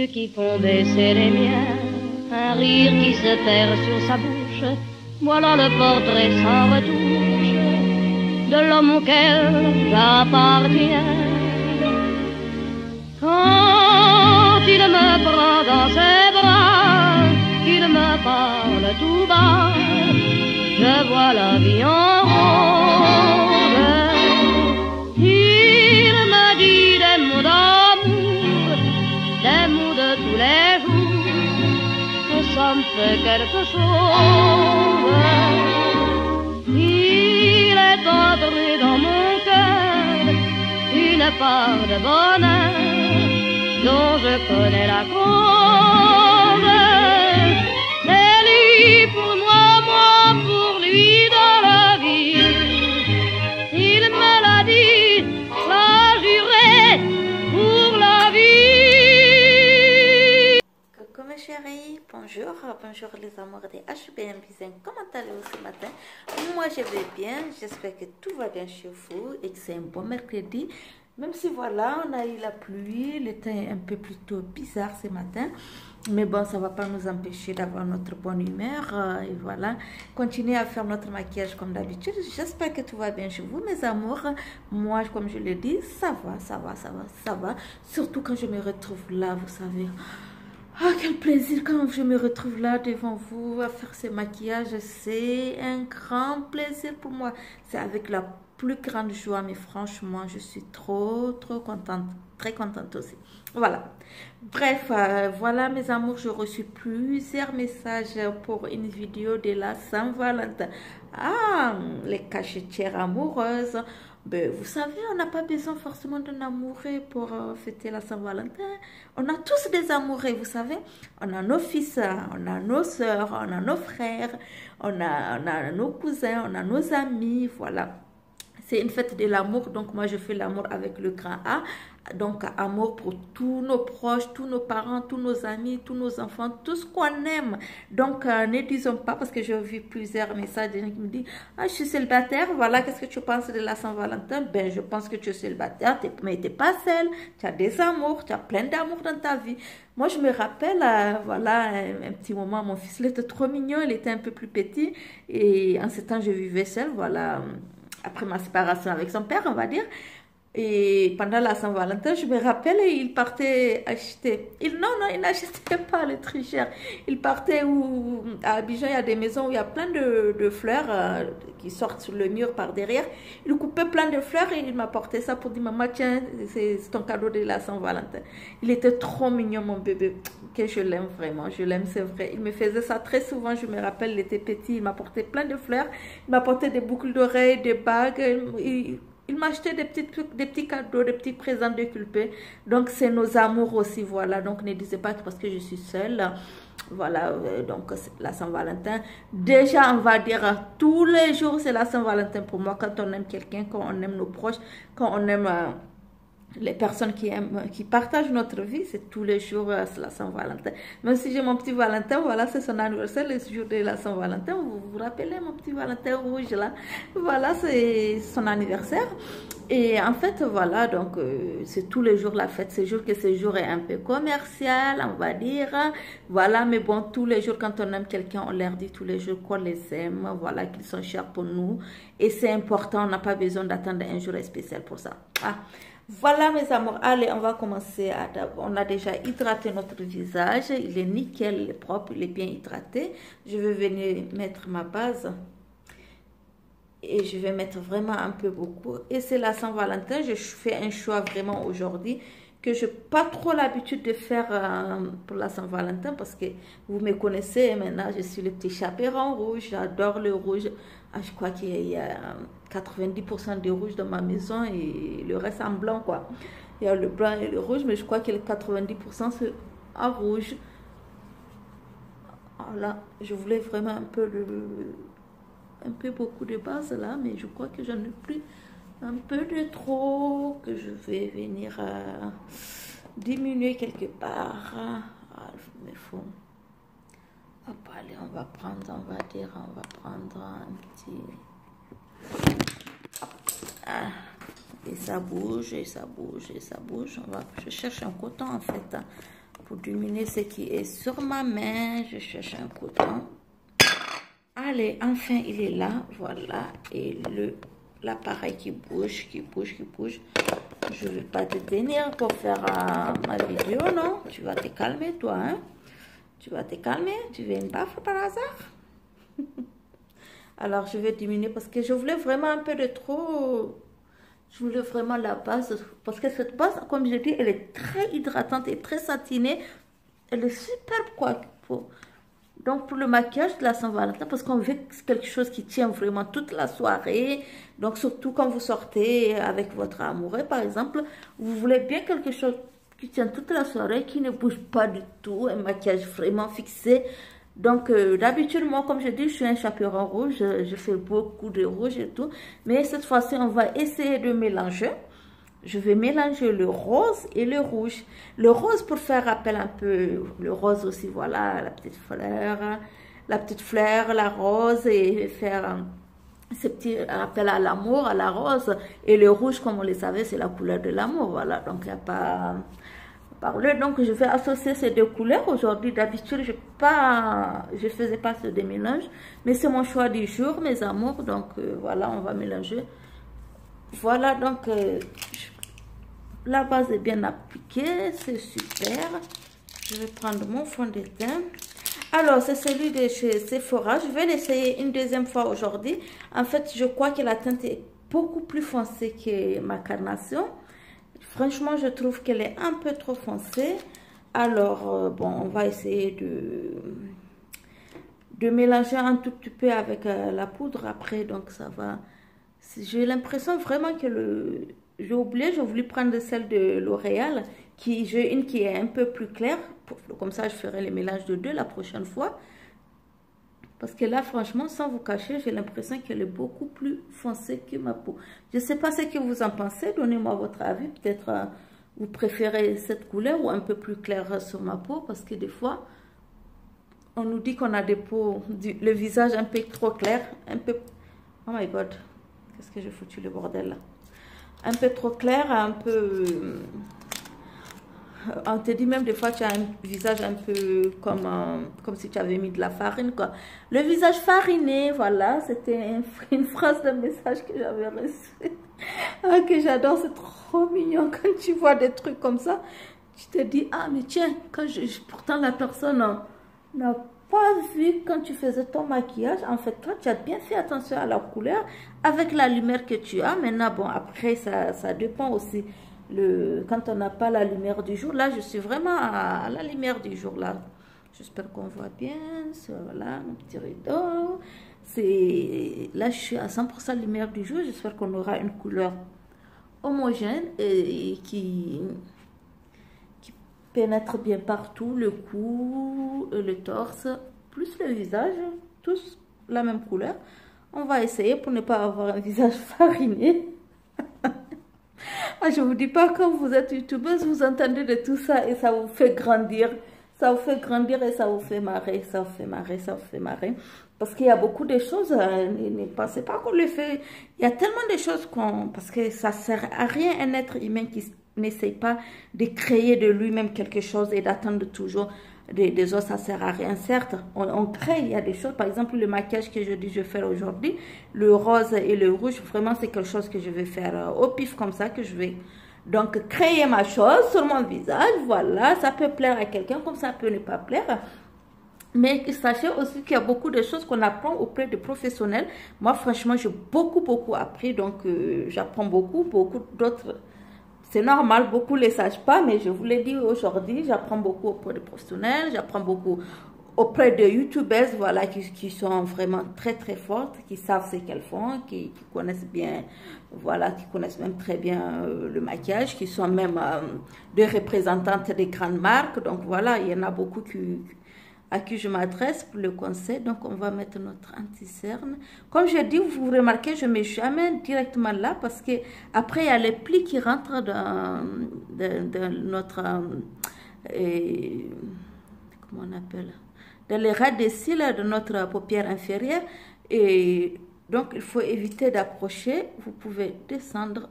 yeux qui font baisser les miens, un rire qui se perd sur sa bouche. Voilà le portrait sans retouche de l'homme auquel j'appartiens. Quand il me prend dans ses bras, qu'il me parle tout bas, je vois la vie en rose. Il me dit des mots d'amour, des mots de tous les jours, que ça me fait quelque chose. Il est entré dans mon cœur une part de bonheur dont je connais la cause. C'est lui pour moi, moi pour lui dans la vie. Il me l'a dit, l'a juré pour la vie. Coucou mes chéris, bonjour, bonjour les amours des HBM Bizin. Comment allez-vous ce matin? Moi je vais bien, j'espère que tout va bien chez vous et que c'est un bon mercredi. Même si voilà, on a eu la pluie, le temps est un peu plutôt bizarre ce matin. Mais bon, ça ne va pas nous empêcher d'avoir notre bonne humeur. Et voilà, continuez à faire notre maquillage comme d'habitude. J'espère que tout va bien chez vous, mes amours. Moi, comme je l'ai dit, ça va, ça va, ça va, ça va. Surtout quand je me retrouve là, vous savez. Ah, quel plaisir quand je me retrouve là devant vous à faire ce maquillage. C'est un grand plaisir pour moi. C'est avec la plus grande joie, mais franchement, je suis trop contente, très contente aussi. Voilà. Bref, voilà mes amours, j'ai reçu plusieurs messages pour une vidéo de la Saint-Valentin. Ah, les cachetières amoureuses. Ben, vous savez, on n'a pas besoin forcément d'un amoureux pour fêter la Saint-Valentin. On a tous des amoureux, vous savez. On a nos fils, on a nos soeurs, on a nos frères, on a nos cousins, on a nos amis, voilà. C'est une fête de l'amour, donc moi je fais l'amour avec le grand A. Donc amour pour tous nos proches, tous nos parents, tous nos amis, tous nos enfants, tout ce qu'on aime. Donc ne disons pas, parce que j'ai vu plusieurs messages de gens qui me disent « Ah, je suis célibataire, voilà, qu'est-ce que tu penses de la Saint-Valentin ?» Ben, je pense que tu es célibataire, mais tu n'es pas seule, tu as des amours, tu as plein d'amour dans ta vie. Moi, je me rappelle, voilà, un petit moment, mon fils, il était trop mignon, il était un peu plus petit, et en ce temps, je vivais seule, voilà, après ma séparation avec son père, on va dire. Et pendant la Saint-Valentin, je me rappelle, il partait acheter. Non, il n'achetait pas le tricheur. Il partait où, à Abidjan, il y a des maisons où il y a plein de fleurs qui sortent sur le mur par derrière. Il coupait plein de fleurs et il m'apportait ça pour dire, maman, tiens, c'est ton cadeau de la Saint-Valentin. Il était trop mignon, mon bébé, que je l'aime vraiment, je l'aime, c'est vrai. Il me faisait ça très souvent, je me rappelle, il était petit, il m'apportait plein de fleurs, il m'apportait des boucles d'oreilles, des bagues, il m'achetait des petits cadeaux, des petits présents de culpés. Donc, c'est nos amours aussi, voilà. Donc, ne disez pas que parce que je suis seule, voilà, donc la Saint-Valentin. Déjà, on va dire, tous les jours, c'est la Saint-Valentin pour moi. Quand on aime quelqu'un, quand on aime nos proches, quand on aime les personnes qui partagent notre vie, c'est tous les jours la Saint-Valentin. Même si j'ai mon petit Valentin, voilà, c'est son anniversaire, le jour de la Saint-Valentin. Vous vous rappelez mon petit Valentin rouge là? Voilà, c'est son anniversaire. Et en fait, voilà, donc c'est tous les jours la fête. C'est sûr que ce jour est un peu commercial, on va dire. Voilà, mais bon, tous les jours, quand on aime quelqu'un, on leur dit tous les jours qu'on les aime, voilà, qu'ils sont chers pour nous. Et c'est important, on n'a pas besoin d'attendre un jour spécial pour ça. Ah. Voilà mes amours, allez, on va commencer. On a déjà hydraté notre visage, il est nickel, il est propre, il est bien hydraté. Je vais venir mettre ma base et je vais mettre vraiment un peu beaucoup. Et c'est la Saint-Valentin, je fais un choix vraiment aujourd'hui que je n'ai pas trop l'habitude de faire pour la Saint-Valentin parce que vous me connaissez maintenant, je suis le petit chaperon rouge, j'adore le rouge. Ah, je crois qu'il y a 90% de rouge dans ma maison et le reste en blanc, quoi. Il y a le blanc et le rouge, mais je crois que les 90% c'est en rouge. Voilà, je voulais vraiment un peu beaucoup de base là, mais je crois que j'en ai plus un peu de trop, que je vais venir diminuer quelque part. Ah, il faut... Hop, allez, on va prendre un petit... Ah, et ça bouge, et ça bouge, et ça bouge. Je cherche un coton en fait pour diminuer ce qui est sur ma main, je cherche un coton. Allez, enfin il est là, voilà. Et l'appareil qui bouge. Je ne vais pas te tenir pour faire ma vidéo, non? Tu vas te calmer, toi, hein? Tu vas te calmer? Tu veux une baffe par hasard? Alors, je vais diminuer parce que je voulais vraiment un peu de trop. Je voulais vraiment la base. Parce que cette base, comme je dis, elle est très hydratante et très satinée. Elle est superbe, quoi. Donc, pour le maquillage de la Saint-Valentin, parce qu'on veut quelque chose qui tient vraiment toute la soirée. Donc, surtout quand vous sortez avec votre amoureux, par exemple, vous voulez bien quelque chose qui tient toute la soirée, qui ne bouge pas du tout, un maquillage vraiment fixé. Donc, d'habitude, moi, comme je dis, je suis un chaperon rouge, je fais beaucoup de rouge et tout. Mais cette fois-ci, on va essayer de mélanger. Je vais mélanger le rose et le rouge. Le rose pour faire appel un peu, le rose aussi, voilà, la petite fleur, la rose, et faire ce petit appel à l'amour, à la rose. Et le rouge, comme vous le savez, c'est la couleur de l'amour, voilà. Donc, il n'y a pas parler. Donc, je vais associer ces deux couleurs. Aujourd'hui, d'habitude, je faisais pas ce démélange, mais c'est mon choix du jour, mes amours. Donc, voilà, on va mélanger. Voilà, donc, la base est bien appliquée, c'est super. Je vais prendre mon fond de teint. Alors, c'est celui de chez Sephora. Je vais l'essayer une deuxième fois aujourd'hui. En fait, je crois que la teinte est beaucoup plus foncée que ma carnation. Franchement, je trouve qu'elle est un peu trop foncée. Alors, bon, on va essayer de mélanger un tout petit peu avec la poudre après. Donc, ça va. J'ai l'impression vraiment que j'ai oublié, j'ai voulu prendre celle de L'Oréal. J'ai une qui est un peu plus claire. Comme ça, je ferai les mélanges de deux la prochaine fois. Parce que là, franchement, sans vous cacher, j'ai l'impression qu'elle est beaucoup plus foncée que ma peau. Je ne sais pas ce que vous en pensez. Donnez-moi votre avis. Peut-être vous préférez cette couleur ou un peu plus claire sur ma peau. Parce que des fois, on nous dit qu'on a des peaux, le visage un peu trop clair. Un peu... Oh my God. Qu'est-ce que j'ai foutu le bordel là? Un peu trop clair, un peu... On te dit même des fois tu as un visage un peu comme si tu avais mis de la farine, quoi. Le visage fariné, voilà, c'était une phrase de message que j'avais reçu. Ah, que j'adore, c'est trop mignon. Quand tu vois des trucs comme ça, tu te dis, ah mais tiens, pourtant la personne n'a pas vu quand tu faisais ton maquillage. En fait, toi, tu as bien fait attention à la couleur avec la lumière que tu as. Maintenant, bon, après, ça dépend aussi. Quand on n'a pas la lumière du jour, là je suis vraiment à la lumière du jour là. J'espère qu'on voit bien. Voilà mon petit rideau. Là je suis à 100% lumière du jour. J'espère qu'on aura une couleur homogène et qui pénètre bien partout, le cou, le torse, plus le visage, tous la même couleur. On va essayer pour ne pas avoir un visage fariné. Ah, je vous dis pas, quand vous êtes youtubeuse, vous entendez de tout ça et ça vous fait grandir. Ça vous fait grandir et ça vous fait marrer, ça vous fait marrer, ça vous fait marrer. Parce qu'il y a beaucoup de choses, ne pensez pas qu'on le fait. Il y a tellement de choses parce que ça sert à rien un être humain qui n'essaye pas de créer de lui-même quelque chose et d'attendre toujours des autres, ça sert à rien. Certes, on crée, il y a des choses, par exemple le maquillage que je dis je fais aujourd'hui, le rose et le rouge, vraiment c'est quelque chose que je vais faire au pif comme ça, que je vais donc créer ma chose sur mon visage. Voilà, ça peut plaire à quelqu'un comme ça peut ne pas plaire. Mais sachez aussi qu'il y a beaucoup de choses qu'on apprend auprès de professionnels. Moi franchement j'ai beaucoup appris, donc j'apprends beaucoup d'autres. C'est normal, beaucoup ne le savent pas, mais je vous l'ai dit aujourd'hui, j'apprends beaucoup auprès de professionnels, j'apprends beaucoup auprès de youtubeuses, voilà, qui sont vraiment très fortes, qui savent ce qu'elles font, qui connaissent bien, voilà, qui connaissent même très bien le maquillage, qui sont même des représentantes des grandes marques. Donc voilà, il y en a beaucoup à qui je m'adresse pour le conseil. Donc on va mettre notre anti-cerne. Comme je dis, vous remarquez, je ne mets jamais directement là parce que après il y a les plis qui rentrent dans notre comment on appelle, dans les ras des cils de notre paupière inférieure, et donc il faut éviter d'approcher. Vous pouvez descendre,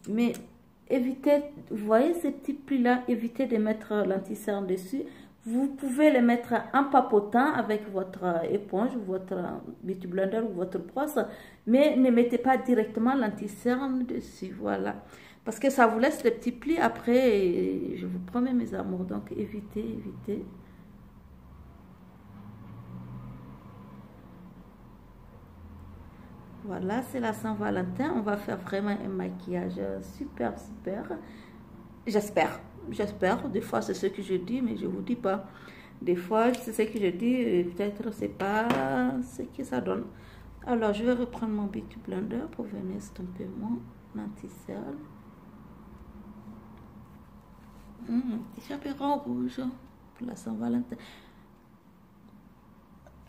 mais évitez, vous voyez ces petits plis-là, évitez de mettre l'anti-cerne dessus. Vous pouvez les mettre en papotant avec votre éponge, votre beauty blender ou votre brosse, mais ne mettez pas directement l'anti-cerne dessus, voilà. Parce que ça vous laisse des petits plis après, je vous promets mes amours, donc évitez, évitez. Voilà, c'est la Saint-Valentin, on va faire vraiment un maquillage super, super. J'espère, des fois c'est ce que je dis, mais je vous dis pas. Des fois, c'est ce que je dis, peut-être c'est pas ce que ça donne. Alors, je vais reprendre mon Beauty Blender pour venir estomper mon anti-cerne. Chaperon rouge pour la Saint-Valentin.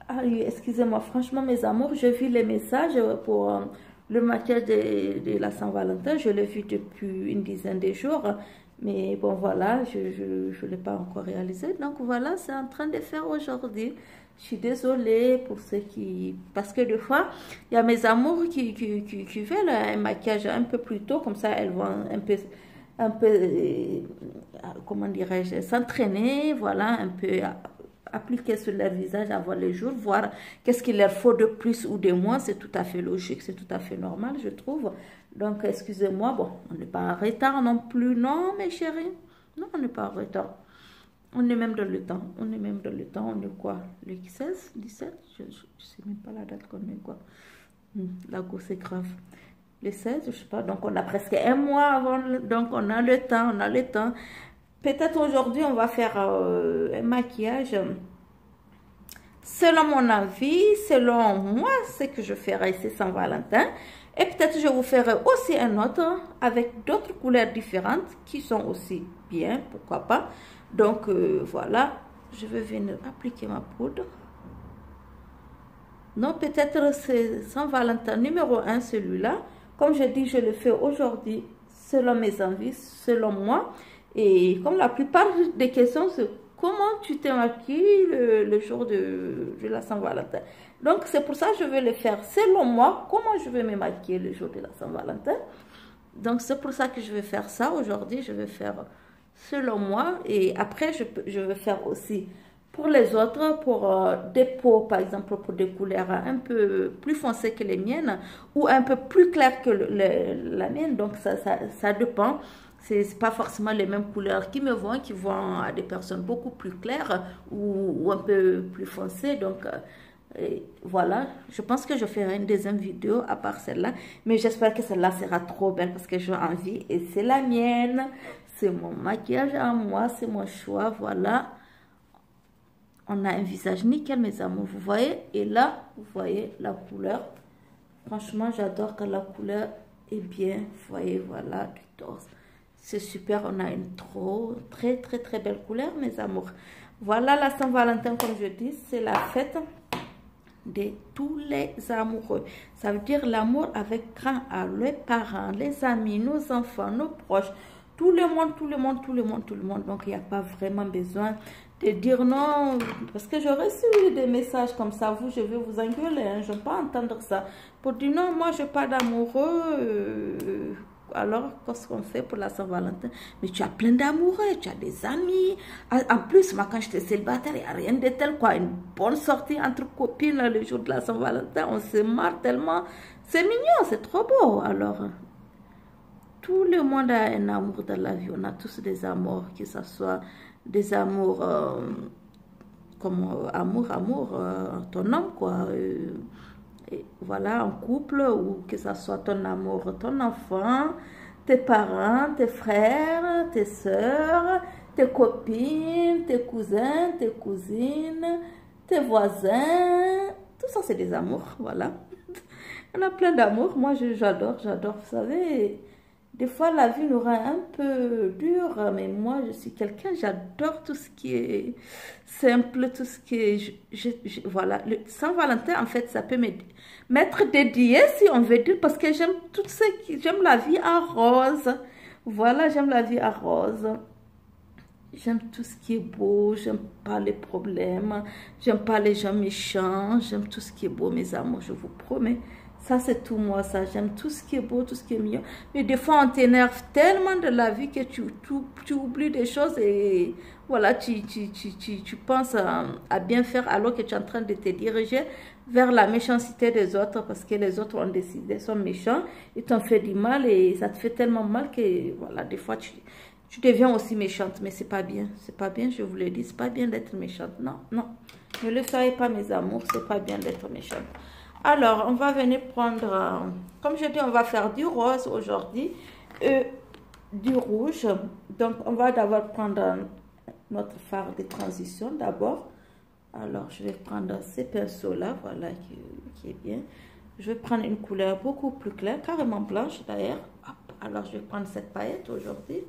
Ah oui, excusez-moi, franchement, mes amours, j'ai vu les messages pour le maquillage de la Saint-Valentin. Je l'ai vu depuis une dizaine de jours. Mais bon, voilà, je ne l'ai pas encore réalisé. Donc voilà, c'est en train de faire aujourd'hui. Je suis désolée pour ceux qui... Parce que des fois, il y a mes amours qui veulent un maquillage un peu plus tôt. Comme ça, elles vont un peu comment dirais-je, s'entraîner. Voilà, un peu appliquer sur leur visage avant les jours. Voir qu'est-ce qu'il leur faut de plus ou de moins. C'est tout à fait logique, c'est tout à fait normal, je trouve. Donc, excusez-moi, bon, on n'est pas en retard non plus, non, mes chéris. Non, on n'est pas en retard. On est même dans le temps. On est même dans le temps. On est quoi? Le 16, 17? Je ne sais même pas la date qu'on est, quoi. La go, c'est grave. Le 16, je ne sais pas. Donc, on a presque un mois avant. Donc, on a le temps, on a le temps. Peut-être aujourd'hui, on va faire un maquillage selon mon avis, selon moi, ce que je ferai, c'est Saint-Valentin. Et peut-être je vous ferai aussi un autre avec d'autres couleurs différentes qui sont aussi bien, pourquoi pas. Donc voilà, je vais venir appliquer ma poudre. Donc peut-être c'est Saint-Valentin numéro 1 celui-là. Comme je dis, je le fais aujourd'hui selon mes envies, selon moi. Et comme la plupart des questions, c'est comment tu te maquilles le jour de la Saint-Valentin. Donc, c'est pour ça que je vais le faire selon moi, comment je vais me maquiller le jour de la Saint-Valentin. Donc, c'est pour ça que je vais faire ça aujourd'hui. Je vais faire selon moi. Et après, je vais faire aussi pour les autres, pour des peaux, par exemple, pour des couleurs un peu plus foncées que les miennes ou un peu plus claires que la mienne. Donc, ça dépend. C'est pas forcément les mêmes couleurs qui vont à des personnes beaucoup plus claires ou un peu plus foncées. Donc, voilà, je pense que je ferai une deuxième vidéo à part celle-là. Mais j'espère que celle-là sera trop belle parce que j'ai envie et c'est la mienne. C'est mon maquillage à moi, c'est mon choix, voilà. On a un visage nickel, mes amours, vous voyez. Et là, vous voyez la couleur. Franchement, j'adore quand la couleur est bien. Vous voyez, voilà, du torse. C'est super, on a une très belle couleur, mes amours. Voilà la Saint-Valentin, comme je dis, c'est la fête de tous les amoureux. Ça veut dire l'amour avec grand A, les parents, les amis, nos enfants, nos proches, tout le monde. Donc, il n'y a pas vraiment besoin de dire non, parce que j'ai reçu des messages comme ça, je vais vous engueuler, hein, je ne veux pas entendre ça. Pour dire non, moi, je n'ai pas d'amoureux. Alors, qu'est-ce qu'on fait pour la Saint-Valentin? Mais tu as plein d'amoureux, tu as des amis. En plus, moi, quand j'étais célibataire, il n'y a rien de tel, quoi. Une bonne sortie entre copines le jour de la Saint-Valentin. On se marre tellement. C'est mignon, c'est trop beau. Alors, tout le monde a un amour dans la vie. On a tous des amours, que ce soit des amours comme ton homme, quoi. Et voilà, en couple, ou que ce soit ton amour, ton enfant, tes parents, tes frères, tes soeurs, tes copines, tes cousins, tes cousines, tes voisins. Tout ça, c'est des amours, voilà. On a plein d'amours. Moi, j'adore. Vous savez, des fois, la vie nous rend un peu dur, mais moi, je suis quelqu'un, j'adore tout ce qui est simple, tout ce qui est... voilà, le Saint-Valentin, en fait, ça peut m'être dédié, si on veut dire, parce que j'aime tout ce qui... J'aime la vie en rose. Voilà, j'aime la vie en rose. J'aime tout ce qui est beau, j'aime pas les problèmes, j'aime pas les gens méchants, j'aime tout ce qui est beau, mes amours, je vous promets. Ça, c'est tout moi, ça. J'aime tout ce qui est beau, tout ce qui est mignon. Mais des fois, on t'énerve tellement de la vie que tu oublies des choses et voilà, tu penses à bien faire alors que tu es en train de te diriger vers la méchanceté des autres parce que les autres ont décidé, sont méchants, ils t'ont fait du mal et ça te fait tellement mal que voilà, des fois, tu deviens aussi méchante. Mais c'est pas bien, c'est pas bien, je vous le dis, c'est pas bien d'être méchante. Non, non, ne le soyez pas, mes amours, c'est pas bien d'être méchante. Alors, on va venir prendre, comme je dis, on va faire du rose aujourd'hui et du rouge. Donc, on va d'abord prendre notre fard de transition d'abord. Alors, je vais prendre ces pinceaux-là, voilà, qui est bien. Je vais prendre une couleur beaucoup plus claire, carrément blanche d'ailleurs. Alors, je vais prendre cette paillette aujourd'hui.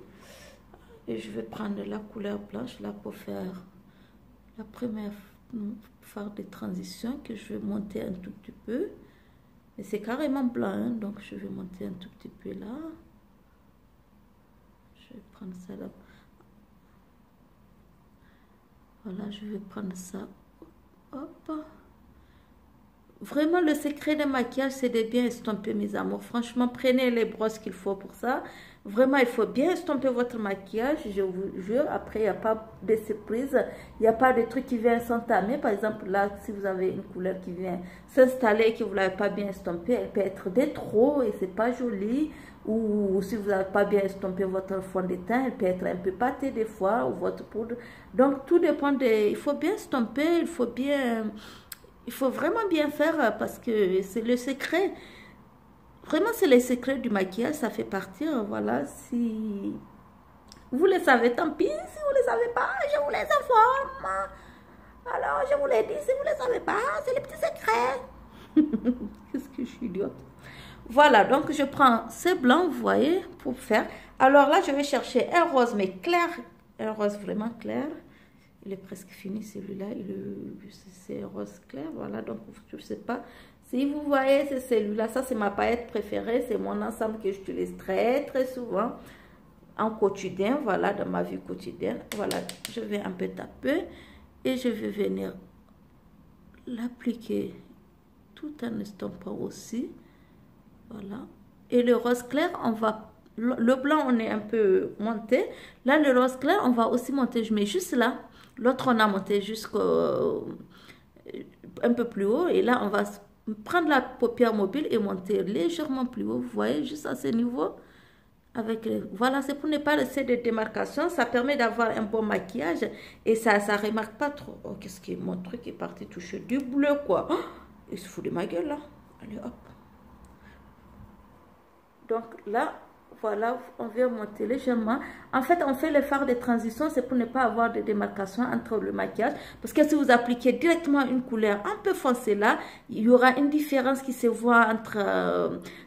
Et je vais prendre la couleur blanche là pour faire la première fard de transition que je vais monter un tout petit peu. Et c'est carrément blanc, hein, donc je vais monter un tout petit peu là. Je vais prendre ça là. Voilà, je vais prendre ça. Hop. Vraiment, le secret de maquillage, c'est de bien estomper, mes amours. Franchement, prenez les brosses qu'il faut pour ça. Vraiment, il faut bien estomper votre maquillage. Je vous jure, après, il n'y a pas de surprise. Il n'y a pas de truc qui vient s'entamer. Par exemple, là, si vous avez une couleur qui vient s'installer et que vous ne l'avez pas bien estompée, elle peut être de trop et c'est pas joli. Ou si vous n'avez pas bien estompé votre fond de teint, elle peut être un peu pâtée des fois, ou votre poudre. Donc, tout dépend de... Il faut bien estomper, il faut bien... Il faut vraiment bien faire parce que c'est le secret. Vraiment, c'est le secret du maquillage. Ça fait partir, voilà. Si vous le savez, tant pis. Si vous ne le savez pas, je vous les informe. Alors, je vous l'ai dit, si vous ne le savez pas, c'est les petits secrets. Qu'est-ce que je suis idiote. Voilà, donc je prends ce blanc, vous voyez, pour faire. Alors là, je vais chercher un rose, mais clair. Un rose vraiment clair. Il est presque fini celui-là, c'est rose clair, voilà, donc je ne sais pas, si vous voyez, c'est celui-là, ça c'est ma paillette préférée, c'est mon ensemble que j'utilise très très souvent en quotidien, voilà, dans ma vie quotidienne, voilà, je vais un peu taper et je vais venir l'appliquer tout en estompant aussi, voilà, et le rose clair, on va, le blanc on est un peu monté, là le rose clair, on va aussi monter, je mets juste là. L'autre, on a monté jusqu'à un peu plus haut. Et là, on va prendre la paupière mobile et monter légèrement plus haut. Vous voyez, juste à ce niveau. Voilà, c'est pour ne pas laisser de démarcation. Ça permet d'avoir un bon maquillage. Et ça ne remarque pas trop. Oh, qu'est-ce que mon truc est parti toucher du bleu, quoi. Oh, il se fout de ma gueule, là. Allez, hop. Donc, là... Voilà, on vient monter légèrement. En fait, on fait le fard de transition, c'est pour ne pas avoir de démarcation entre le maquillage. Parce que si vous appliquez directement une couleur un peu foncée là, il y aura une différence qui se voit entre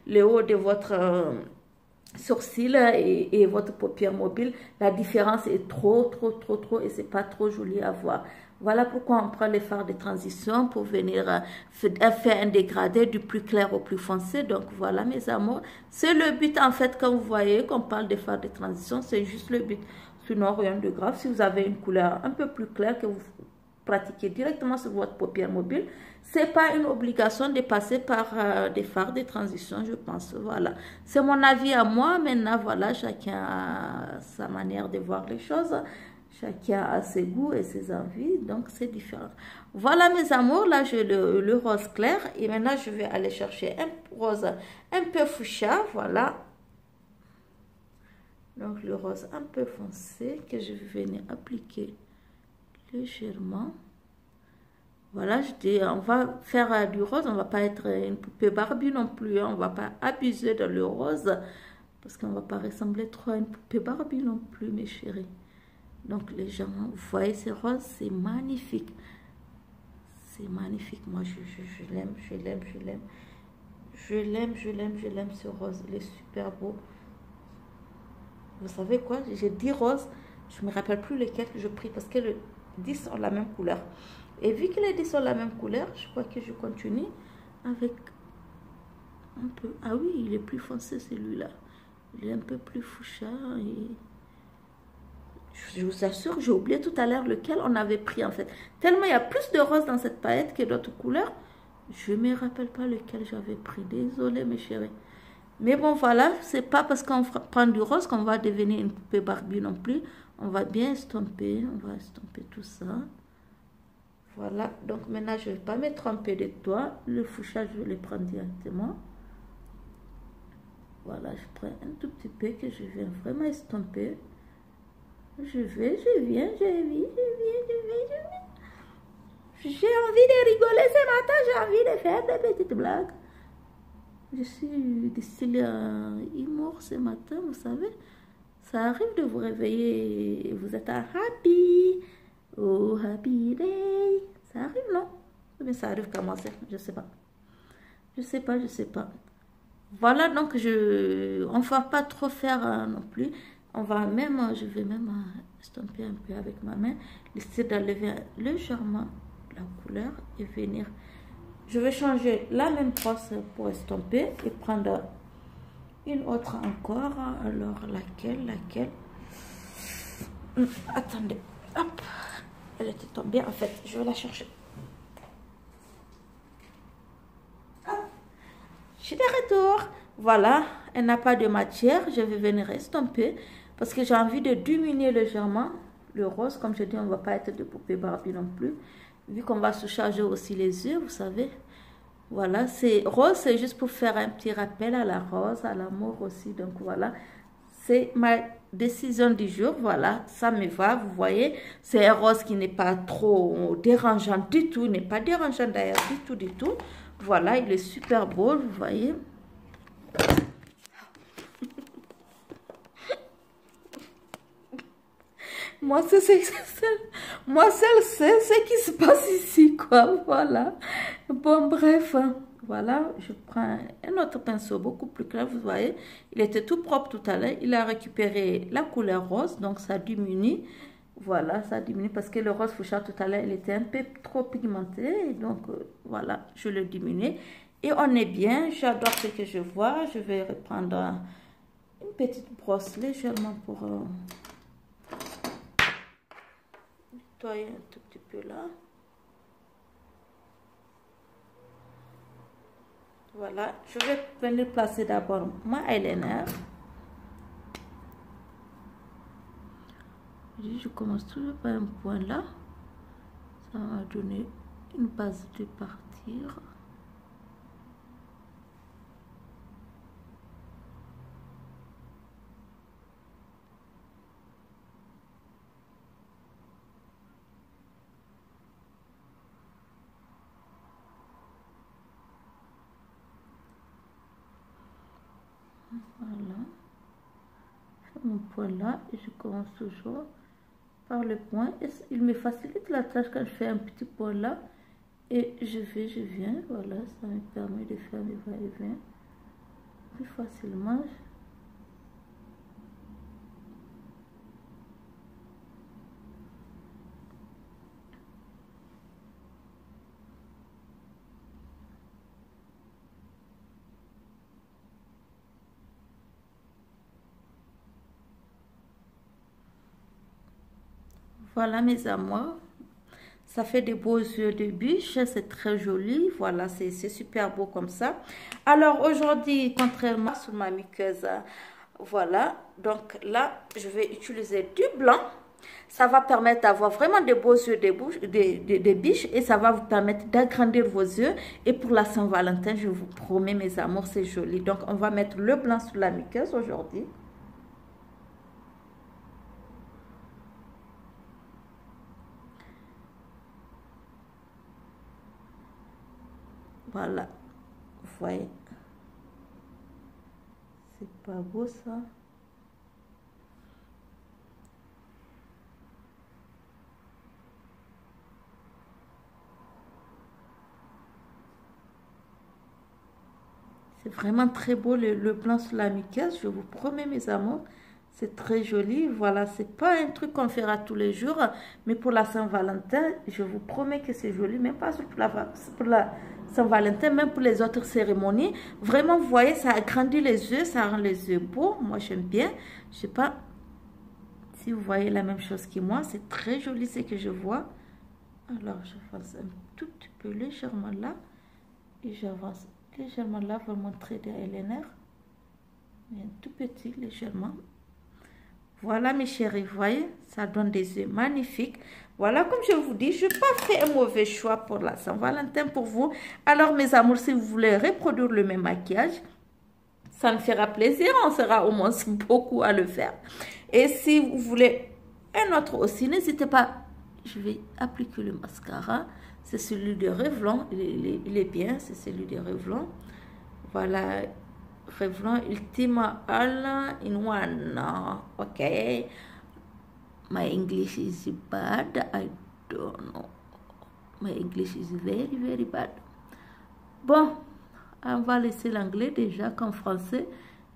le haut de votre sourcil et votre paupière mobile. La différence est trop et c'est pas trop joli à voir. Voilà pourquoi on prend les fards de transition pour venir faire un dégradé du plus clair au plus foncé. Donc voilà mes amours, c'est le but en fait quand vous voyez qu'on parle des fards de transition, c'est juste le but. Sinon rien de grave, si vous avez une couleur un peu plus claire que vous pratiquez directement sur votre paupière mobile, c'est pas une obligation de passer par des fards de transition, je pense. Voilà, c'est mon avis à moi. Maintenant voilà, chacun a sa manière de voir les choses. Chacun a ses goûts et ses envies, donc c'est différent. Voilà mes amours, là j'ai le rose clair et maintenant je vais aller chercher un rose un peu fuchsia, voilà. Donc le rose un peu foncé que je vais venir appliquer légèrement. Voilà, je dis, on va faire du rose, on va pas être une poupée Barbie non plus, hein, on va pas abuser dans le rose parce qu'on va pas ressembler trop à une poupée Barbie non plus, mes chéris. Donc légèrement, vous voyez ce rose, c'est magnifique. C'est magnifique, moi je l'aime, je l'aime, je l'aime. Je l'aime, je l'aime, je l'aime ce rose, il est super beau. Vous savez quoi, j'ai 10 roses, je ne me rappelle plus lesquels que je pris parce que les 10 ont la même couleur. Et vu que les 10 ont la même couleur, je crois que je continue avec un peu... Ah oui, il est plus foncé celui-là. Il est un peu plus fuchsia et... Je vous assure, j'ai oublié tout à l'heure lequel on avait pris en fait. Tellement il y a plus de rose dans cette palette que d'autres couleurs. Je ne me rappelle pas lequel j'avais pris. Désolée, mes chéris. Mais bon, voilà, c'est pas parce qu'on prend du rose qu'on va devenir une poupée Barbie non plus. On va bien estomper, tout ça. Voilà, donc maintenant je ne vais pas me tromper de toi. Le fouchage, je vais le prendre directement. Voilà, je prends un tout petit peu que je viens vraiment estomper. Je viens. J'ai envie de rigoler ce matin, j'ai envie de faire des petites blagues. Je suis de style humour ce matin, vous savez. Ça arrive de vous réveiller et vous êtes à happy. Oh, happy day. Ça arrive, non? Mais ça arrive qu'à moi, je sais pas. Je sais pas. Voilà, donc on va pas trop faire non plus. Je vais même estomper un peu avec ma main. Essayer d'enlever légèrement la couleur et venir. Je vais changer la même brosse pour estomper et prendre une autre encore. Alors, laquelle? Attendez, hop, elle était tombée en fait, je vais la chercher. Hop. Je suis de retour. Voilà, elle n'a pas de matière, je vais venir estomper parce que j'ai envie de diminuer légèrement le rose. Comme je dis, on ne va pas être de poupée Barbie non plus, vu qu'on va se charger aussi les yeux, vous savez. Voilà, c'est rose, c'est juste pour faire un petit rappel à la rose, à l'amour aussi. Donc voilà, c'est ma décision du jour. Voilà, ça me va, vous voyez. C'est un rose qui n'est pas trop dérangeant du tout, n'est pas dérangeant d'ailleurs du tout. Voilà, il est super beau, vous voyez. Moi, c'est ce qui se passe ici, quoi. Voilà. Bon, bref. Voilà, je prends un autre pinceau beaucoup plus clair, vous voyez. Il était tout propre tout à l'heure. Il a récupéré la couleur rose, donc ça diminue. Voilà, ça diminue parce que le rose fouchard tout à l'heure, il était un peu trop pigmenté. Donc, voilà, je le diminue. Et on est bien. J'adore ce que je vois. Je vais reprendre une petite brosse légèrement pour... nettoyer un tout petit peu là. Voilà, je vais venir placer d'abord ma eyeliner. Je commence toujours par un point là. Ça va donner une base de partir. Voilà, mon point là et je commence toujours par le point. Et il me facilite la tâche quand je fais un petit point là et je viens. Voilà, ça me permet de faire mes va-et-vient plus facilement. Voilà mes amours, ça fait des beaux yeux de biche, c'est très joli, voilà, c'est super beau comme ça. Alors aujourd'hui, contrairement sur ma muqueuse, voilà, donc là, je vais utiliser du blanc. Ça va permettre d'avoir vraiment des beaux yeux de biche et ça va vous permettre d'agrandir vos yeux. Et pour la Saint-Valentin, je vous promets mes amours, c'est joli. Donc on va mettre le blanc sur la muqueuse aujourd'hui. Voilà, vous voyez, c'est pas beau ça. C'est vraiment très beau le blanc sur la muqueuse, je vous promets mes amours. C'est très joli, voilà, c'est pas un truc qu'on fera tous les jours, mais pour la Saint-Valentin, je vous promets que c'est joli, même pas pour la Saint-Valentin, même pour les autres cérémonies. Vraiment, vous voyez, ça agrandit les yeux, ça rend les yeux beaux. Moi, j'aime bien. Je sais pas si vous voyez la même chose que moi, c'est très joli ce que je vois. Alors, je fasse un tout petit peu légèrement là. Et j'avance légèrement là pour montrer derrière les nerfs. Mais un tout petit, légèrement. Voilà mes chéris, vous voyez, ça donne des yeux magnifiques. Voilà, comme je vous dis, je n'ai pas fait un mauvais choix pour la Saint-Valentin pour vous. Alors mes amours, si vous voulez reproduire le même maquillage, ça me fera plaisir, on sera au moins beaucoup à le faire. Et si vous voulez un autre aussi, n'hésitez pas, je vais appliquer le mascara. C'est celui de Revlon, il est bien, c'est celui de Revlon. Voilà. Revlon Ultima All in One. Okay, my English is bad. I don't know. My English is very, very bad. Bon, on va laisser l'anglais déjà qu'en français,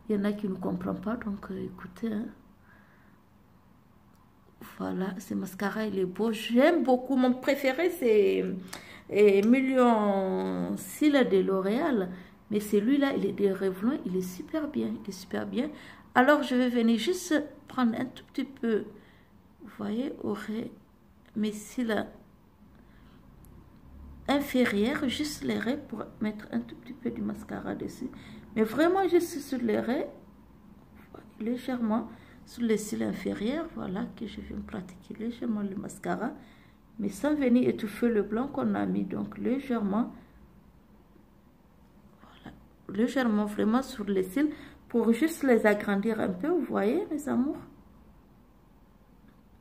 il y en a qui ne comprennent pas. Donc, écoutez. Hein. Voilà, ce mascara, il est beau. J'aime beaucoup. Mon préféré, c'est Million Cils de L'Oréal. Mais celui-là, il est de Revlon, il est super bien, il est super bien. Alors, je vais venir juste prendre un tout petit peu, vous voyez, mes cils inférieurs, juste les raies pour mettre un tout petit peu du mascara dessus. Mais vraiment, juste sur les raies, légèrement, sur les cils inférieurs, voilà, que je vais me pratiquer légèrement le mascara. Mais sans venir étouffer le blanc qu'on a mis, donc légèrement. Légèrement vraiment sur les cils pour juste les agrandir un peu, vous voyez mes amours,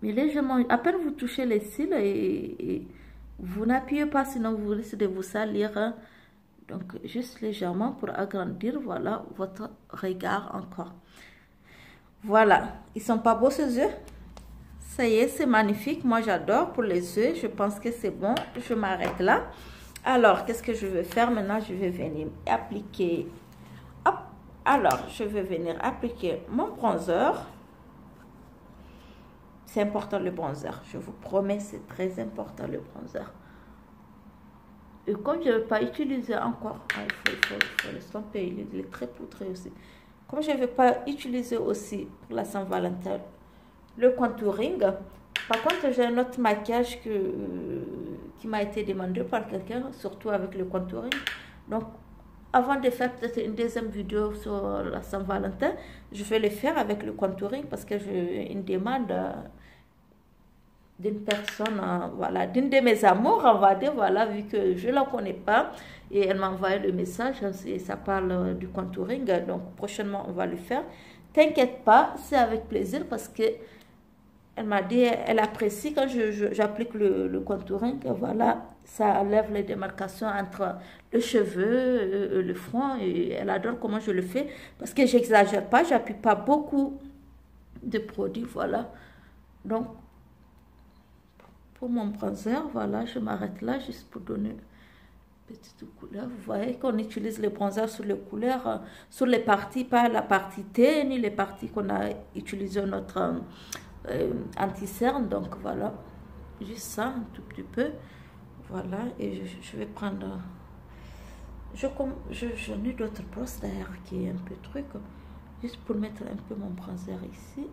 mais légèrement, à peine vous touchez les cils et vous n'appuyez pas, sinon vous risquez de vous salir, hein. Donc juste légèrement pour agrandir, voilà, votre regard encore. Voilà, ils sont pas beaux ces yeux? Ça y est, c'est magnifique, moi j'adore pour les yeux, je pense que c'est bon, je m'arrête là. Alors, qu'est-ce que je vais faire maintenant? Je vais venir appliquer. Hop. Alors, je vais venir appliquer mon bronzer. C'est important le bronzer. Je vous promets, c'est très important le bronzer. Et comme je ne vais pas utiliser encore, il faut le stamper, il est très poudré aussi. Comme je ne vais pas utiliser aussi pour la Saint-Valentin le contouring. Par contre, j'ai un autre maquillage qui m'a été demandé par quelqu'un, surtout avec le contouring. Donc, avant de faire peut-être une deuxième vidéo sur la Saint-Valentin, je vais le faire avec le contouring parce que j'ai une demande d'une personne, voilà, d'une de mes amours, on va dire, voilà, vu que je ne la connais pas. Et elle m'a envoyé le message, et ça parle du contouring. Donc, prochainement, on va le faire. T'inquiète pas, c'est avec plaisir parce que elle m'a dit, elle apprécie quand j'applique le contouring, voilà, ça enlève les démarcations entre le cheveu, le front, et elle adore comment je le fais, parce que j'exagère pas, j'appuie pas beaucoup de produits, voilà. Donc, pour mon bronzer, voilà, je m'arrête là, juste pour donner une petite couleur. Vous voyez qu'on utilise le bronzer sur les couleurs, sur les parties, pas la partie T, ni les parties qu'on a utilisé notre... anti-cerne, donc voilà, juste ça un tout petit peu, voilà, et je vais prendre, j'en ai d'autres brosses d'ailleurs qui est un peu truc, juste pour mettre un peu mon bronzer ici.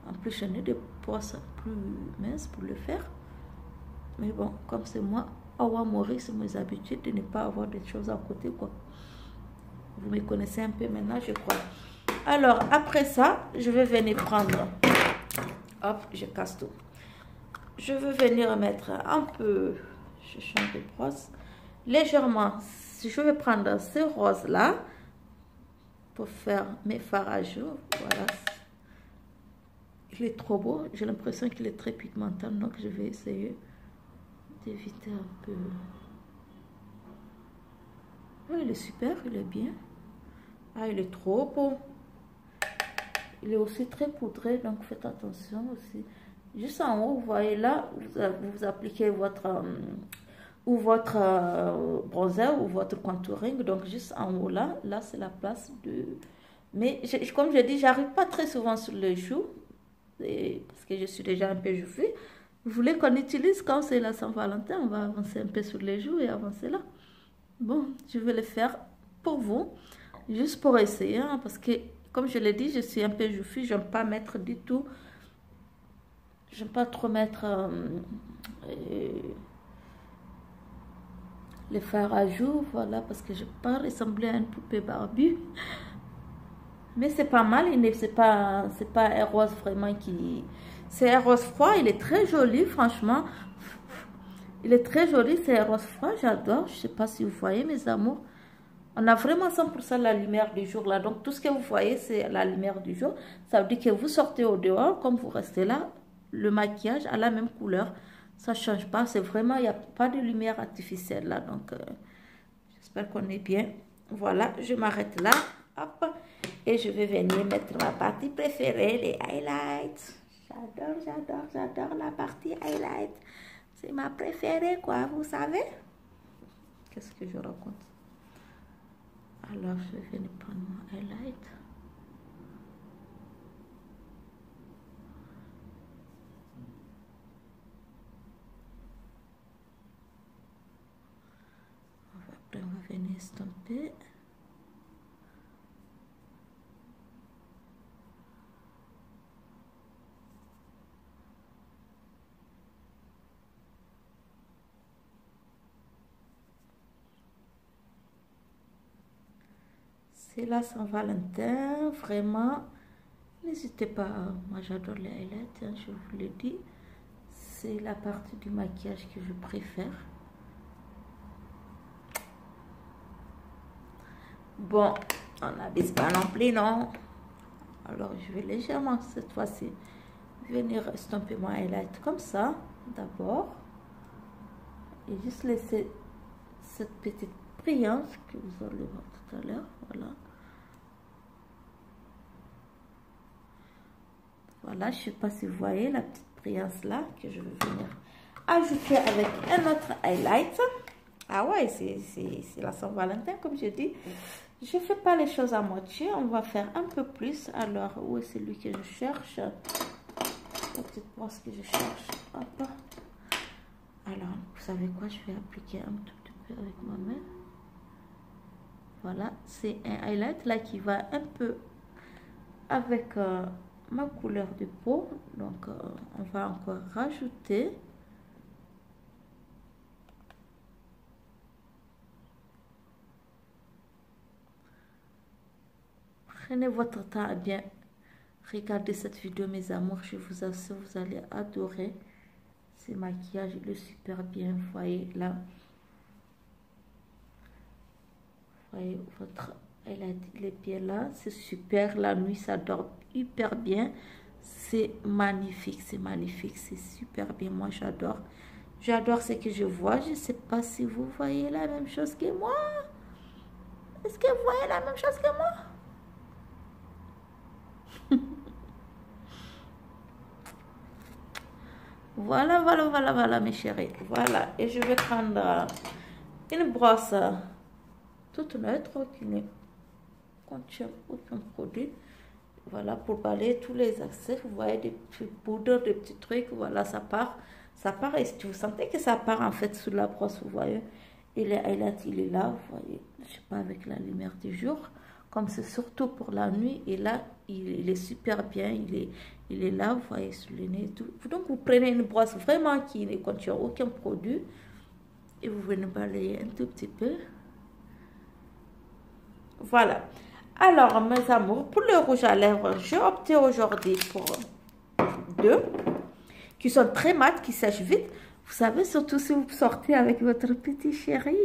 En plus j'en ai des brosses plus minces pour le faire, mais bon, comme c'est moi, Awa Maurice, c'est mes habitudes de ne pas avoir des choses à côté, quoi. Vous me connaissez un peu maintenant, je crois. Alors, après ça, je vais venir prendre... Hop, je casse tout. Je vais venir mettre un peu... Je change de brosse. Légèrement, si je vais prendre ce rose-là pour faire mes fards à jour. Voilà. Il est trop beau. J'ai l'impression qu'il est très pigmentant. Donc, je vais essayer d'éviter un peu... Oui, il est super, il est bien. Ah, il est trop beau. Il est aussi très poudré, donc faites attention aussi. Juste en haut, vous voyez là, vous appliquez votre bronzer ou votre contouring. Donc juste en haut là c'est la place de... Mais comme je dis, j'arrive pas très souvent sur les joues, parce que je suis déjà un peu jouffue. Vous voulez qu'on utilise quand c'est la Saint-Valentin, on va avancer un peu sur les joues et avancer là. Bon, je vais le faire pour vous, juste pour essayer, hein, parce que comme je l'ai dit, je suis un peu jouffue, j'aime pas mettre du tout, j'aime pas trop mettre les fards à joues, voilà, parce que je pas ressembler à une poupée Barbie. Mais c'est pas mal, c'est pas un rose vraiment qui... C'est un rose froid, il est très joli, franchement. Il est très joli, c'est un rose froid, j'adore. Je sais pas si vous voyez, mes amours. On a vraiment 100% la lumière du jour là. Donc tout ce que vous voyez, c'est la lumière du jour. Ça veut dire que vous sortez au dehors, comme vous restez là, le maquillage a la même couleur. Ça ne change pas, c'est vraiment, il n'y a pas de lumière artificielle là. Donc j'espère qu'on est bien. Voilà, je m'arrête là. Hop. Et je vais venir mettre ma partie préférée, les highlights. J'adore la partie highlight. C'est ma préférée, quoi, vous savez. Qu'est-ce que je raconte? Alors, je vais venir prendre mon highlight. Après, on va venir estomper. C'est la Saint-Valentin, vraiment. N'hésitez pas, moi j'adore les highlights, hein, je vous le dis. C'est la partie du maquillage que je préfère. Bon, on n'abuse pas non plus, non. Alors je vais légèrement cette fois-ci venir estomper mon highlight comme ça, d'abord. Et juste laisser cette petite brillance que vous allez voir tout à l'heure, voilà. Voilà, je ne sais pas si vous voyez la petite brillance là que je vais venir ajouter avec un autre highlight. Ah ouais, c'est la Saint-Valentin comme je dis. Je ne fais pas les choses à moitié, on va faire un peu plus. Alors, où est celui que je cherche? La petite brosse que je cherche. Hop. Alors, vous savez quoi, je vais appliquer un tout petit peu avec ma main. Voilà, c'est un highlight là qui va un peu avec ma couleur de peau. Donc, on va encore rajouter. Prenez votre temps à bien regarder cette vidéo, mes amours. Je vous assure, vous allez adorer. Ce maquillage, il est super bien. Vous voyez là. Vous voyez, votre highlight, il est bien là. C'est super. La nuit, ça dort hyper bien. C'est magnifique, c'est super bien. Moi, j'adore. J'adore ce que je vois. Je ne sais pas si vous voyez la même chose que moi. Est-ce que vous voyez la même chose que moi? Voilà, mes chéris. Voilà. Et je vais prendre une brosse toute neutre qui ne contient aucun produit. Voilà, pour balayer tous les accès. Vous voyez des petites poudres, des petits trucs. Voilà, ça part. Ça part. Et si vous sentez que ça part en fait sous la brosse, vous voyez. Et le highlight, il est là. Vous voyez, je sais pas, avec la lumière du jour. Comme c'est surtout pour la nuit. Et là, il est super bien. Il est là, vous voyez, sur le nez et tout. Donc, vous prenez une brosse vraiment qui ne contient aucun produit. Et vous venez balayer un tout petit peu. Voilà. Alors, mes amours, pour le rouge à lèvres, j'ai opté aujourd'hui pour deux qui sont très mat, qui sèchent vite. Vous savez, surtout si vous sortez avec votre petit chéri.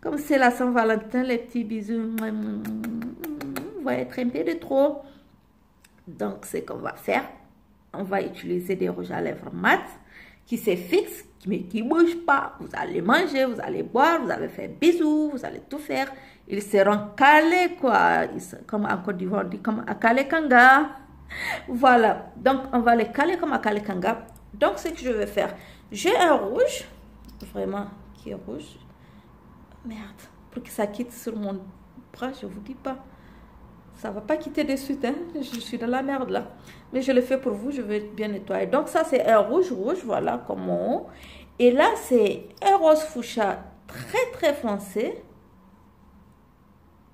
Comme c'est la Saint-Valentin, les petits bisous. Vous voyez, être un peu de trop. Donc, ce qu'on va faire, on va utiliser des rouges à lèvres mat qui se fixent, mais qui ne bougent pas. Vous allez manger, vous allez boire, vous allez faire bisous, vous allez tout faire. Ils seront calés, quoi. Comme en Côte d'Ivoire, on dit comme à Calais Kanga. Voilà. Donc, on va les caler comme à Calais Kanga. Donc, ce que je vais faire, j'ai un rouge, vraiment, qui est rouge. Merde, pour que ça quitte sur mon bras, je ne vous dis pas. Ça ne va pas quitter de suite, hein. Je suis dans la merde là. Mais je le fais pour vous, je vais bien nettoyer. Donc ça, c'est un rouge, voilà, comme mon. Et là, c'est un rose fuchsia très foncé.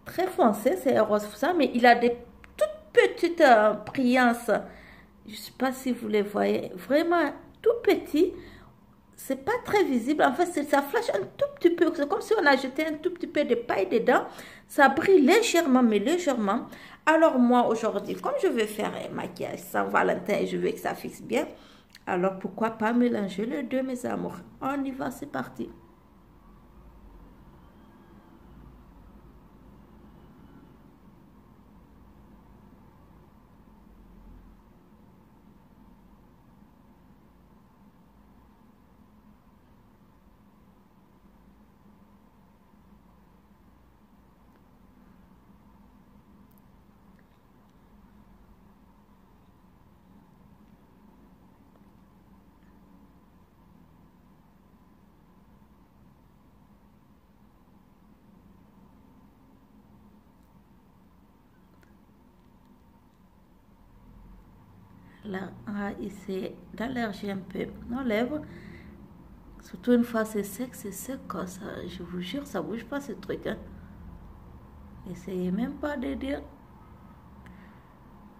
Très foncé, c'est un rose fuchsia, mais il a des toutes petites brillances. Je ne sais pas si vous les voyez. Vraiment tout petit. c'est pas très visible. En fait, ça flash un tout petit peu. C'est comme si on a jeté un tout petit peu de paille dedans. Ça brille légèrement, mais légèrement. Alors moi, aujourd'hui, comme je vais faire un maquillage Saint-Valentin et je veux que ça fixe bien, alors pourquoi pas mélanger les deux, mes amours. On y va, c'est parti. Là, ici, d'allergie un peu nos lèvres. Surtout une fois c'est sec comme ça. Je vous jure, ça bouge pas ce truc. Hein. Essayez même pas de dire.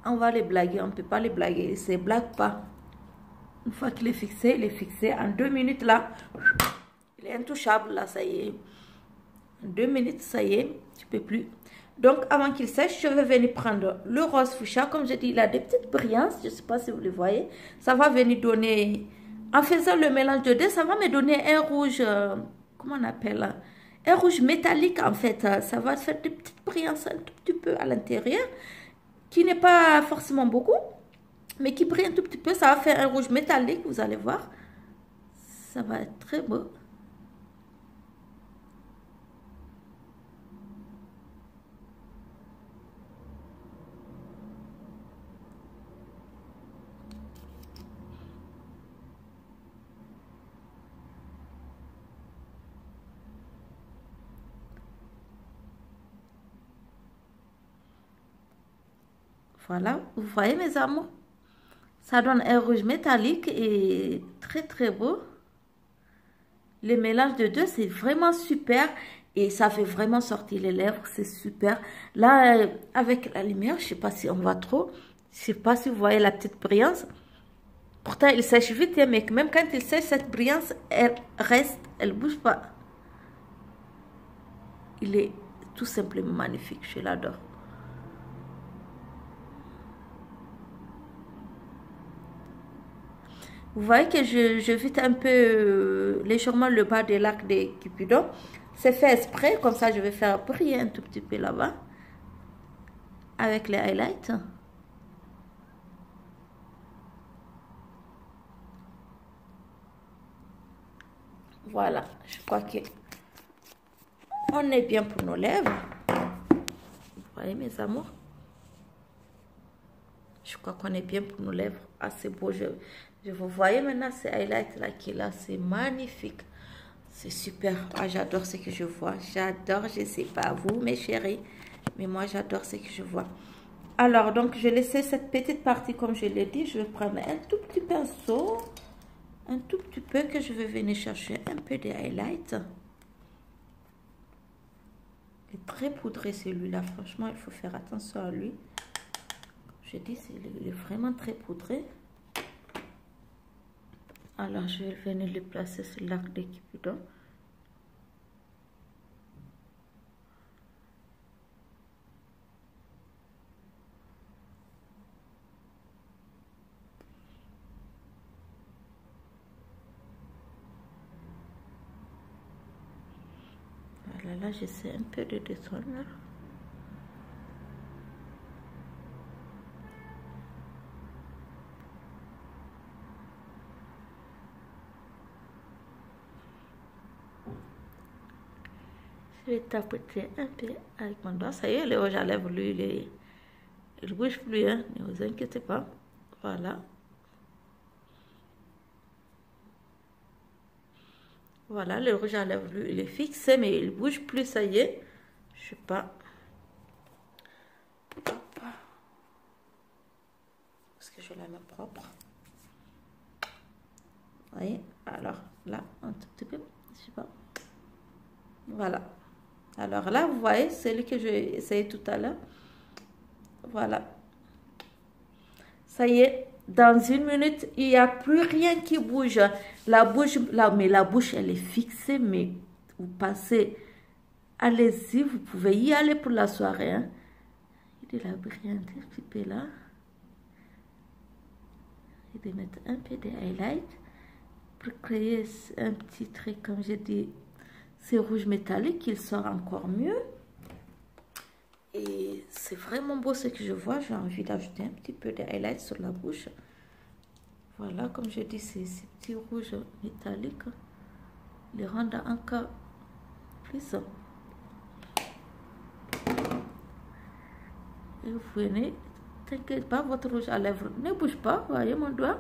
On va les blaguer, on ne peut pas les blaguer. C'est blague pas. Une fois qu'il est fixé, il est fixé. En 2 minutes là, il est intouchable là, ça y est. En 2 minutes, ça y est, tu peux plus. Donc, avant qu'il sèche, je vais venir prendre le rose fuchsia. Comme je dis, il a des petites brillances. Je ne sais pas si vous le voyez. Ça va venir donner... En faisant le mélange de deux, ça va me donner un rouge... comment on appelle? Un rouge métallique, en fait. Ça va faire des petites brillances un tout petit peu à l'intérieur. Qui n'est pas forcément beaucoup. Mais qui brille un tout petit peu. Ça va faire un rouge métallique, vous allez voir. Ça va être très beau. Voilà, vous voyez mes amours, ça donne un rouge métallique et très très beau. Le mélange de deux, c'est vraiment super et ça fait vraiment sortir les lèvres, c'est super. Là, avec la lumière, je ne sais pas si on voit trop, je ne sais pas si vous voyez la petite brillance. Pourtant, il sèche vite, mais même quand il sèche, cette brillance, elle reste, elle ne bouge pas. Il est tout simplement magnifique, je l'adore. Vous voyez que je vite un peu légèrement le bas de l'arc de Cupidon. C'est fait exprès, comme ça je vais faire briller un tout petit peu là-bas. Avec les highlights. Voilà, je crois que on est bien pour nos lèvres. Vous voyez mes amours? Je crois qu'on est bien pour nos lèvres. Ah, c'est beau. Je vous voyez maintenant ces highlights là qui est là. C'est magnifique. C'est super. Ah, j'adore ce que je vois. J'adore. Je ne sais pas vous, mes chéris. Mais moi, j'adore ce que je vois. Alors, donc, je vais laisser cette petite partie comme je l'ai dit. Je vais prendre un tout petit pinceau. Un tout petit peu que je vais venir chercher un peu de highlights. Il est très poudré celui-là. Franchement, il faut faire attention à lui. Je dis, il est vraiment très poudré. Alors, je vais venir le placer sur l'arc de Cupidon. Voilà, là, j'essaie un peu de descendre. Je vais tapoter un peu avec mon doigt. Ça y est, le rouge à lèvres, lui, il ne bouge plus, hein. Ne vous inquiétez pas. Voilà. Voilà, le rouge à lèvres, lui, il est fixé, mais il ne bouge plus, ça y est. Je sais pas. Parce que je la mets propre. Vous voyez? Alors, là, un tout petit peu. Je sais pas. Voilà. Alors là, vous voyez, c'est celui que j'ai essayé tout à l'heure. Voilà. Ça y est, dans une minute, il n'y a plus rien qui bouge. Mais la bouche, elle est fixée, mais vous passez, allez-y, vous pouvez y aller pour la soirée. Hein. Il est la brillante, un petit peu là. Et de mettre un peu de highlight pour créer un petit trait, comme j'ai dit, c'est rouge métallique, il sort encore mieux. Et c'est vraiment beau ce que je vois. J'ai envie d'ajouter un petit peu de highlight sur la bouche. Voilà, comme je dis, ces petits rouges métalliques les rendent encore plus. Et vous venez, t'inquiète pas, votre rouge à lèvres ne bouge pas. Voyez mon doigt.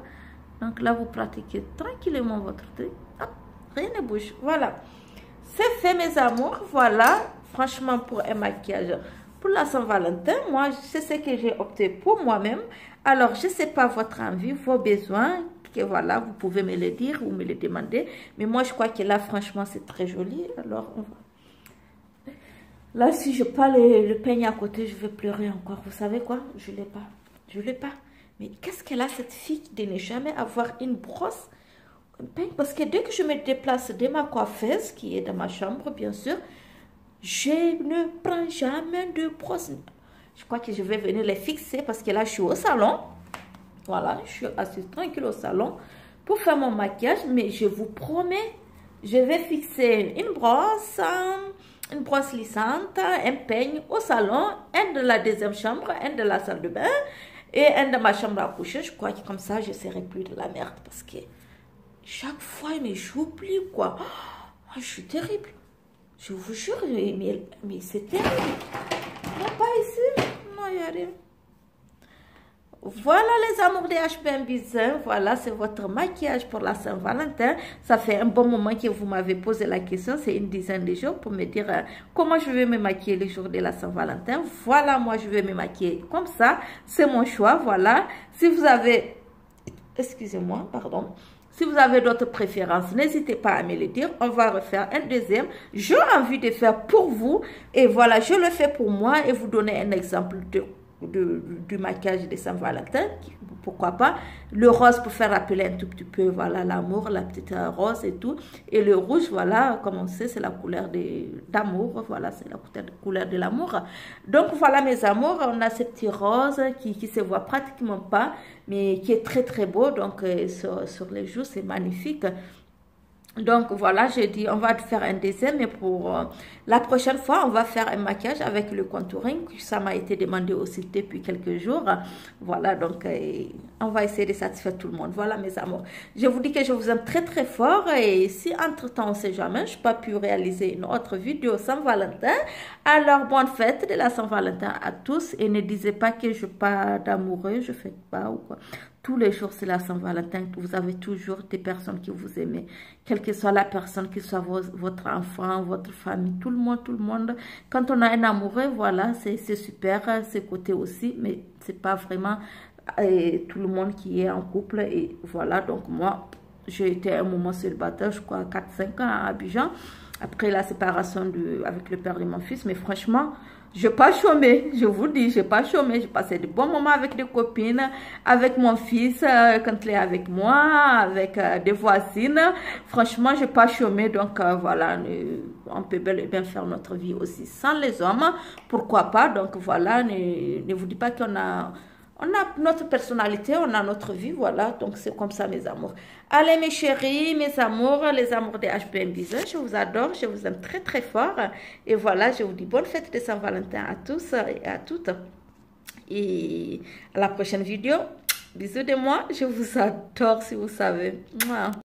Donc là, vous pratiquez tranquillement votre truc. Hop, rien ne bouge. Voilà. C'est fait, mes amours. Voilà, franchement, pour un maquillage. Pour la Saint-Valentin, moi, c'est ce que j'ai opté pour moi-même. Alors, je ne sais pas votre envie, vos besoins, que voilà, vous pouvez me le dire ou me le demander. Mais moi, je crois que là, franchement, c'est très joli. Alors, on va... Là, si je pas le peigne à côté, je vais pleurer encore. Vous savez quoi? Je ne l'ai pas. Je ne l'ai pas. Mais qu'est-ce qu'elle a, cette fille, de ne jamais avoir une brosse, un peigne? Parce que dès que je me déplace de ma coiffeuse, qui est dans ma chambre, bien sûr, je ne prends jamais de brosse. Je crois que je vais venir les fixer parce que là, je suis au salon. Voilà, je suis assise tranquille au salon pour faire mon maquillage. Mais je vous promets, je vais fixer une brosse lissante, un peigne au salon, un de la deuxième chambre, un de la salle de bain et un de ma chambre à coucher. Je crois que comme ça, je ne serai plus de la merde parce que chaque fois, mais j'oublie quoi. Oh, je suis terrible. Je vous jure, mais c'est terrible. Non, pas ici. Non, il n'y a rien. Voilà les amours des HBM Bizin. Voilà, c'est votre maquillage pour la Saint-Valentin. Ça fait un bon moment que vous m'avez posé la question. C'est une dizaine de jours pour me dire comment je vais me maquiller le jour de la Saint-Valentin. Voilà, moi, je vais me maquiller comme ça. C'est mon choix, voilà. Si vous avez... Excusez-moi, pardon. Si vous avez d'autres préférences, n'hésitez pas à me le dire. On va refaire un deuxième. J'ai envie de faire pour vous. Et voilà, je le fais pour moi et vous donner un exemple du maquillage de Saint-Valentin. Pourquoi pas. Le rose pour faire rappeler un tout petit peu, voilà, l'amour, la petite rose et tout. Et le rouge, voilà, comme on sait, c'est la couleur d'amour. Voilà, c'est la couleur de l'amour. Donc, voilà, mes amours, on a ce petit rose qui se voit pratiquement pas, mais qui est très, très beau. Donc, sur les joues, c'est magnifique. Donc voilà, j'ai dit on va faire un deuxième, mais pour la prochaine fois, on va faire un maquillage avec le contouring. Ça m'a été demandé aussi depuis quelques jours. Voilà, donc on va essayer de satisfaire tout le monde. Voilà mes amours. Je vous dis que je vous aime très très fort et si entre-temps, on ne sait jamais, je n'ai pas pu réaliser une autre vidéo Saint-Valentin, alors bonne fête de la Saint-Valentin à tous et ne disez pas que je n'ai pas d'amoureux, je ne fais pas ou quoi. Tous les jours, c'est la Saint-Valentin. Vous avez toujours des personnes qui vous aiment. Quelle que soit la personne, que soit votre enfant, votre famille, tout le monde. Quand on a un amoureux, voilà, c'est super, c'est côté aussi. Mais c'est pas vraiment tout le monde qui est en couple. Et voilà, donc moi, j'ai été un moment célibataire, je crois, 4-5 ans à Abidjan. Après la séparation avec le père de mon fils. Mais franchement... je n'ai pas chômé, je vous dis, je n'ai pas chômé. J'ai passé de bons moments avec des copines, avec mon fils, quand il est avec moi, avec des voisines. Franchement, je n'ai pas chômé. Donc, voilà, on peut bel et bien faire notre vie aussi sans les hommes. Pourquoi pas? Donc, voilà, ne vous dites pas qu'on a... on a notre personnalité, on a notre vie, voilà. Donc, c'est comme ça, mes amours. Allez, mes chéris, mes amours, les amours des HBM Bizin, je vous adore, je vous aime très, très fort. Et voilà, je vous dis bonne fête de Saint-Valentin à tous et à toutes. Et à la prochaine vidéo. Bisous de moi, je vous adore si vous savez. Mouah.